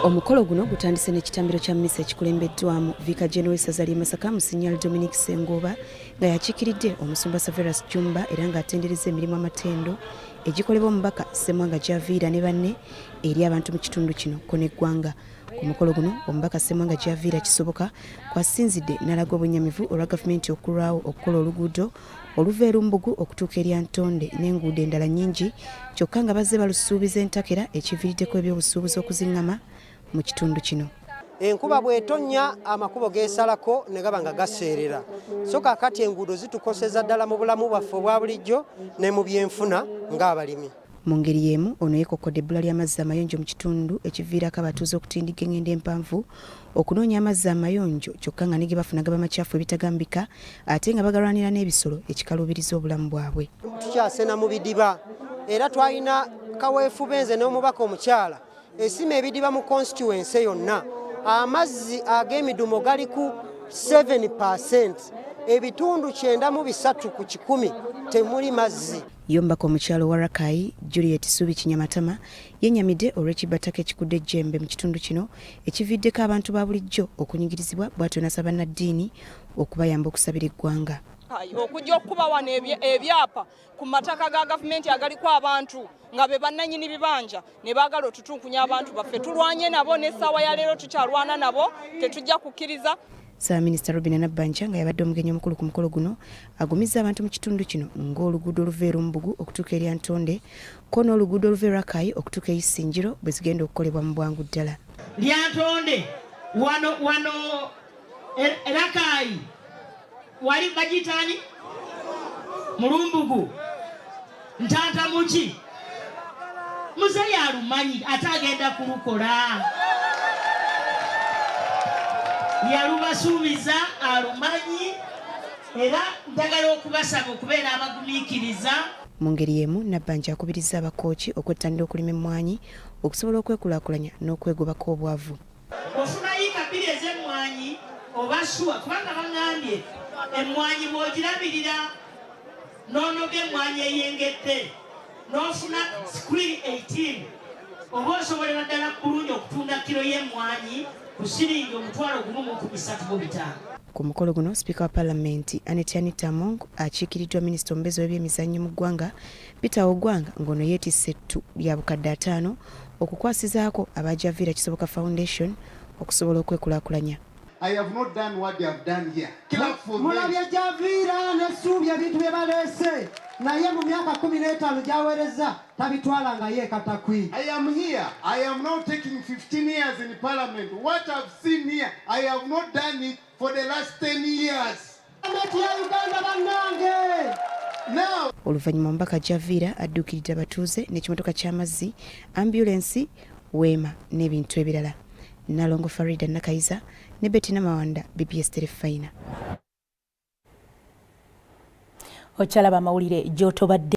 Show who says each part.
Speaker 1: Omukolo guno gutandise n'ekitambiro kya mmisa ekikulembeddwamu Vicar General w'essaza ly'e Masaka Musinyali Dominic Ssengoba nga yakiikiridde Omusumba Severus Jumba era ng'atendereza emirimu amatendo egikolebwa omubaka Ssemwanga Javiira ne banne eri abantu mu kitundu kino ko n'eggwanga. Ku mukolo guno omubaka Ssemwanga Javiira kisoboka kwasinzidde n'alaga obunyamivu olwa gavumenti okulwawo okukola oluguudo oluva e Lumbugu okutuuka eri Ntonde n'enguudo endala nnyingi kyokka nga bazze balusuubiza entakera ekiviiriddeko ebyobusuubuzi okuzingama mu kitundu kino.
Speaker 2: Enkuba bw'etonnya amakubo geesalako ne gaba nga gaseerera. So kaakati enguudo zitukoseza ddala mu bulamu bwaffe obwa bulijjo ne mu byenfuna ng'abalimi.
Speaker 1: Mu ngeri y'emu ono yeekokkodde ebbula ly'amazzi amayonjo mu kitundu ekiviirako abatuuze okutindiga engendo empanvu okunoonya amazzi amayonjo kyokka nga ne ge bafuna gaba makyafu ebitagambika ate nga bagalwanira n'ebisolo ekikaluubiriza obulamu bwabwe.
Speaker 2: Tukyasena mu bidiba era twalina kaweefube nze n'omubaka omukyala esima ebidiba mu constituency yonna amazzi ag'emidumo gali ku 7%, ebitundu 93 ku 100 temuli mazzi.
Speaker 1: Yombako omukyalo wa Rakai Juliet Subi Kinyamatama yennyamidde olw'ekibataka ekikudde ejjembe mu kitundu kino ekividdeko abantu ba bulijjo okunyigirizibwa bw'atyo n'asaba nnaddiini okubayamba okusabira eggwanga.
Speaker 3: Okujja okuba wano ebyapa ku mataka ga gavumenti agaliko abantu nga be bannannyini bibanja ne baagala otutunkunya abantu baffe tulwanye nabo n'essaawa ya leero tukyalwana nabo tetujja kukkiriza.
Speaker 1: Ssaabaminisita Robinah Nabbanja nga yabadde omugenyi omukulu ku mukolo guno agumizza abantu mu kitundu kino ng'oluguudo oluva e Lumbugu okutuuka eri Ntonde ko n'oluguudo oluva e Rakai okutuuka e Isingiro bwe zigenda okukolebwa mu bwangu ddala.
Speaker 4: Ntonde wano Rakai wali bagitani Mulumbugu ntanta muki muzeyi alumanyi ate agenda kulukola yalubasuubiza alumanyi era njagala okubasaba okubeera abagumiikiriza.
Speaker 1: Mu ngeri y'emu Nabbanja akubiriza abakooki okwettanira okulima emmwanyi okusobola okwekulaakulanya n'okwegobako obwavu.
Speaker 4: Ofunayo kabiri ez'emmwanyi oba shuwa kubanga baŋŋambye emmwanyi bw'ogirabirira n'onoga emmwanyi eyengedde n'ofuna sikwiri 18 oba osobolera ddala bulungi okutunda kiro y'emmwanyi ku siringi $1,350.
Speaker 1: Ku mukolo guno Sipiika wa Paalamenti Aneti Among akiikiriddwa Minisita omubeezi w'ebyemizannyo mu ggwanga Peter Ogwanga ng'ono yeetisse ettu lya bukadde 5 okukwasizaako aba Javiira Kisoboka Foundation okusobola okwekulaakulanya.
Speaker 5: I have not done what they have done here.
Speaker 2: Mulabye Javiira n'essuubi ebintu bye baleese naye mu myaka 15 gy'aweereza tabitwalanga ye katakwi.
Speaker 5: I am here. I am now taking 15 years in Parliament. What I've seen here, I have not done it for the last 10 years. Now.
Speaker 1: Oluvannyuma omubaka Javiira adduukiridde abatuuze n'ekimotoka ky'amazzi, ambulensi, weema n'ebintu ebirala. Nalongo Farida Nakayiza ne Bettina Mawanda, BBS Terefayina.
Speaker 6: Ochalaba mawulire gy'otobadde